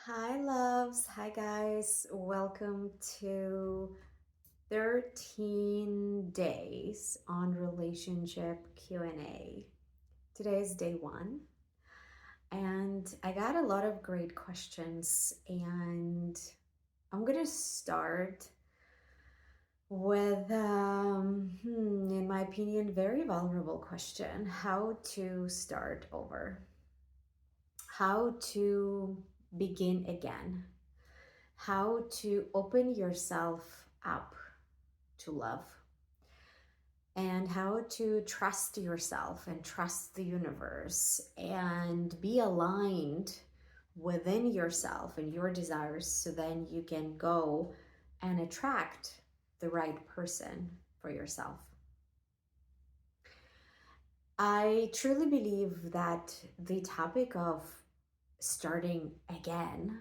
Hi, loves. Hi, guys. Welcome to 13 days on relationship Q&A. Today is day one, and I got a lot of great questions, and I'm going to start with, in my opinion, very vulnerable question: how to start over, how to begin again, how to open yourself up to love, and how to trust yourself and trust the universe and be aligned within yourself and your desires so then you can go and attract the right person for yourself. I truly believe that the topic of starting again,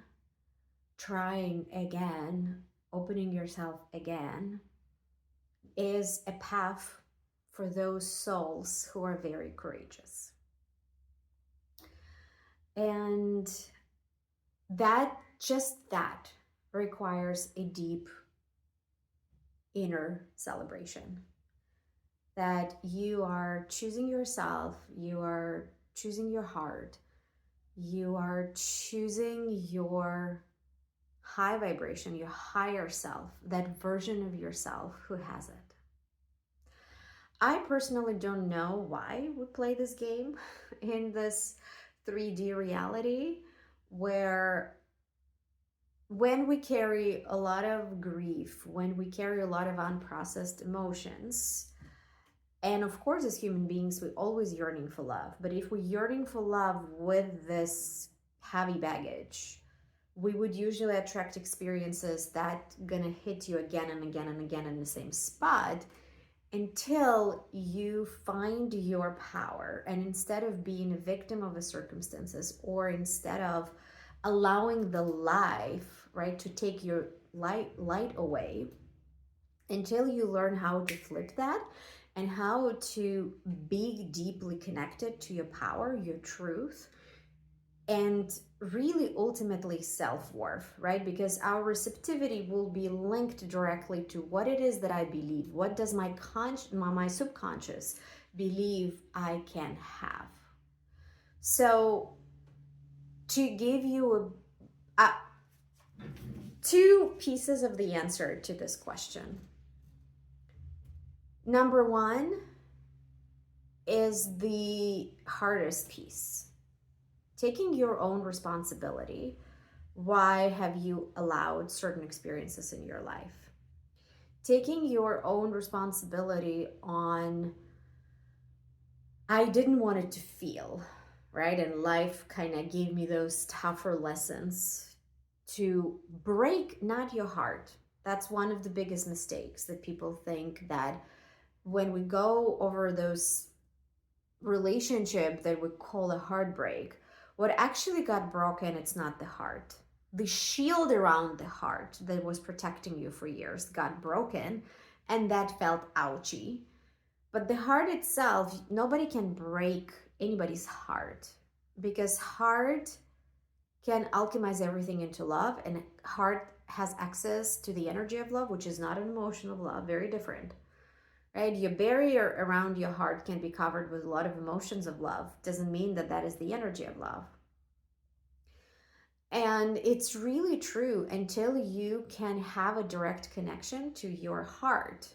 trying again, opening yourself again is a path for those souls who are very courageous. And that requires a deep inner celebration. That you are choosing yourself, you are choosing your heart, you are choosing your high vibration, your higher self, that version of yourself who has it. I personally don't know why we play this game in this 3D reality where when we carry a lot of grief, when we carry a lot of unprocessed emotions, and of course, as human beings, we're always yearning for love. But if we're yearning for love with this heavy baggage, we would usually attract experiences that gonna hit you again and again and again in the same spot until you find your power. And instead of being a victim of the circumstances, or instead of allowing the life, right, to take your light away, until you learn how to flip that and how to be deeply connected to your power, your truth, and really ultimately self-worth, right? Because our receptivity will be linked directly to what it is that I believe. What does my subconscious believe I can have? So to give you two pieces of the answer to this question. Number one is the hardest piece, taking your own responsibility. Why have you allowed certain experiences in your life? Taking your own responsibility on, I didn't want it to feel, right? And life kind of gave me those tougher lessons to break not your heart. That's one of the biggest mistakes, that people think that when we go over those relationship that we call a heartbreak, what actually got broken, it's not the heart. The shield around the heart that was protecting you for years got broken, and that felt ouchy. But the heart itself, nobody can break anybody's heart, because heart can alchemize everything into love, and heart has access to the energy of love, which is not an emotion of love, very different, right? Your barrier around your heart can be covered with a lot of emotions of love. Doesn't mean that that is the energy of love. And it's really true, until you can have a direct connection to your heart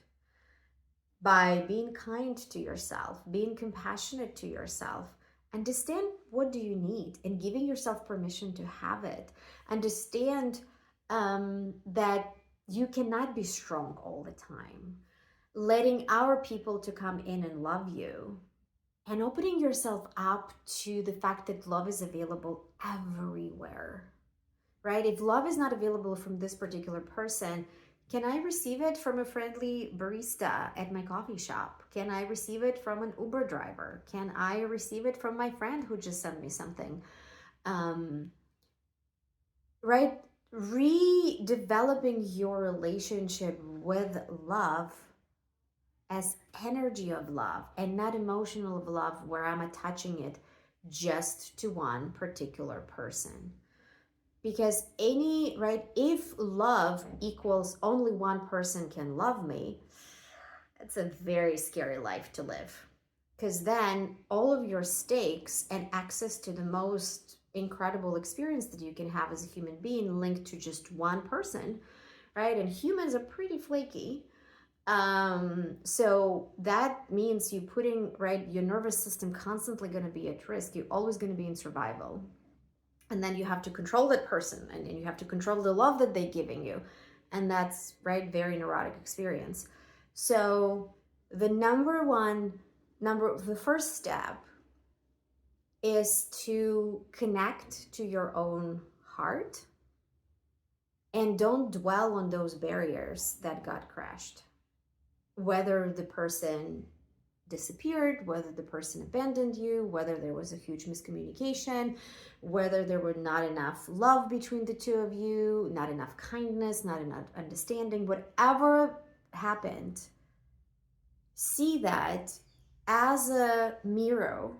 by being kind to yourself, being compassionate to yourself, understand what do you need and giving yourself permission to have it. Understand that you cannot be strong all the time, letting our people to come in and love you, and opening yourself up to the fact that love is available everywhere, right? If love is not available from this particular person, can I receive it from a friendly barista at my coffee shop? Can I receive it from an Uber driver? Can I receive it from my friend who just sent me something? Right? Redeveloping your relationship with love as energy of love and not emotional of love, where I'm attaching it just to one particular person. Because if love equals only one person can love me, it's a very scary life to live. Because then all of your stakes and access to the most incredible experience that you can have as a human being linked to just one person, right? And humans are pretty flaky. So that means you putting, right, your nervous system constantly going to be at risk. You're always going to be in survival. And then you have to control that person, and then you have to control the love that they're giving you. And that's, right, very neurotic experience. So the the first step is to connect to your own heart and don't dwell on those barriers that got crashed. Whether the person disappeared, whether the person abandoned you, whether there was a huge miscommunication, whether there were not enough love between the two of you, not enough kindness, not enough understanding, whatever happened, see that as a mirror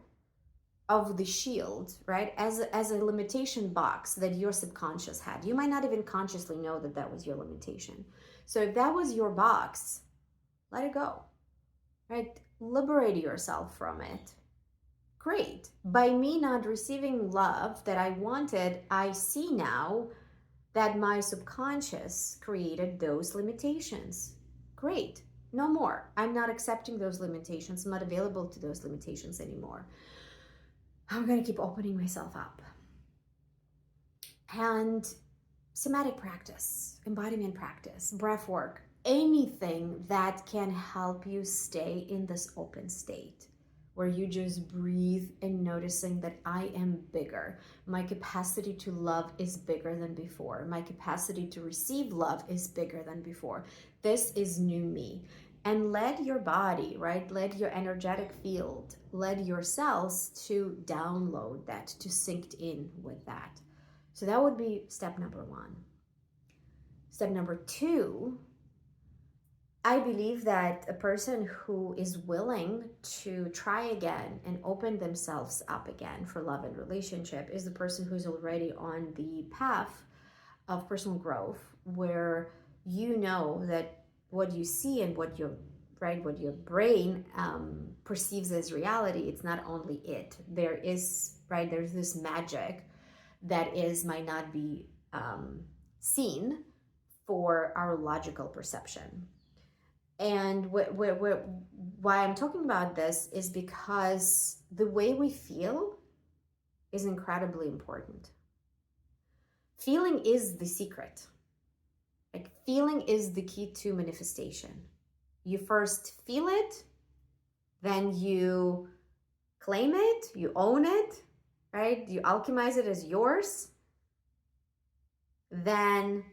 of the shield, right? As a limitation box that your subconscious had. You might not even consciously know that that was your limitation. So if that was your box, let it go, right? Liberate yourself from it. Great. By me not receiving love that I wanted, I see now that my subconscious created those limitations. Great. No more. I'm not accepting those limitations. I'm not available to those limitations anymore. I'm going to keep opening myself up. And somatic practice, embodiment practice, breath work, anything that can help you stay in this open state where you just breathe and noticing that I am bigger. My capacity to love is bigger than before. My capacity to receive love is bigger than before. This is new me. And let your body, right, let your energetic field, let your cells to download that, to sink in with that. So that would be step number 1. Step number 2, I believe that a person who is willing to try again and open themselves up again for love and relationship is the person who's already on the path of personal growth, where you know that what you see and what your brain perceives as reality, it's not only it. There's this magic that might not be seen for our logical perception. And why I'm talking about this is because the way we feel is incredibly important. Feeling is the secret. Like, feeling is the key to manifestation. You first feel it, then you claim it, you own it, right? You alchemize it as yours. Then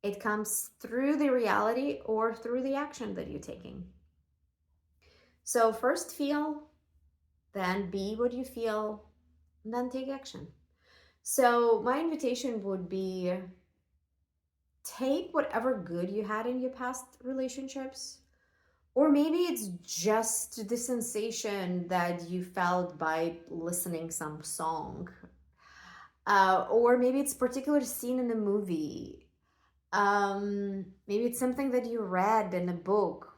it comes through the reality or through the action that you're taking. So first feel, then be what you feel, and then take action. So my invitation would be, take whatever good you had in your past relationships, or maybe it's just the sensation that you felt by listening some song, or maybe it's a particular scene in a movie. Maybe it's something that you read in a book.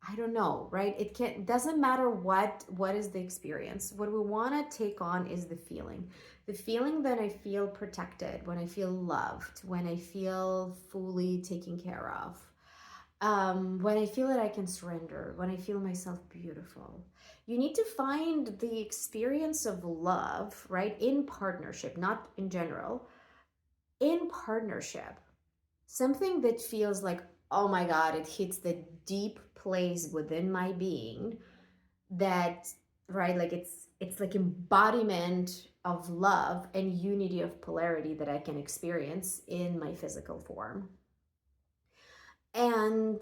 I don't know, right? It doesn't matter what is the experience. What we want to take on is the feeling. The feeling that I feel protected, when I feel loved, when I feel fully taken care of, when I feel that I can surrender, when I feel myself beautiful. You need to find the experience of love, right? In partnership, not in general. In partnership. Something that feels like, oh my God, it hits the deep place within my being that, right, like it's like embodiment of love and unity of polarity that I can experience in my physical form. And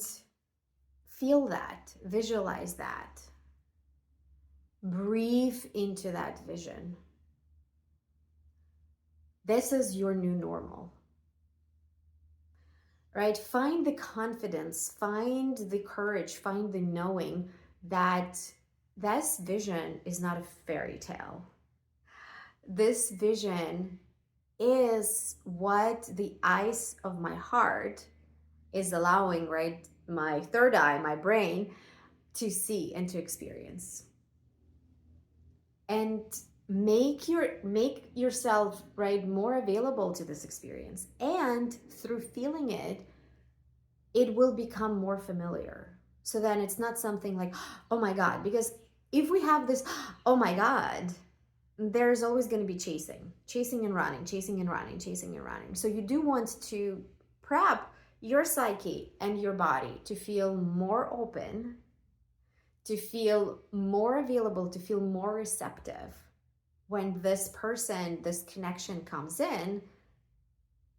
feel that, visualize that, breathe into that vision. This is your new normal. Right? Find the confidence, find the courage, find the knowing that this vision is not a fairy tale. This vision is what the eyes of my heart is allowing, right? My third eye, my brain, to see and to experience. And make yourself, right, more available to this experience. And through feeling it, it will become more familiar. So then it's not something like, oh my God, because if we have this, oh my God, there's always going to be chasing and running, chasing and running, chasing and running. So you do want to prep your psyche and your body to feel more open, to feel more available, to feel more receptive. When this person, this connection comes in,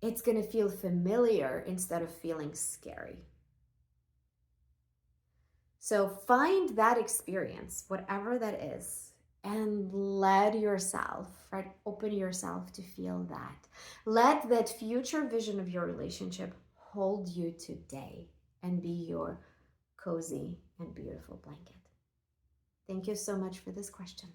it's going to feel familiar instead of feeling scary. So find that experience, whatever that is, and let yourself, right, open yourself to feel that. Let that future vision of your relationship hold you today and be your cozy and beautiful blanket. Thank you so much for this question.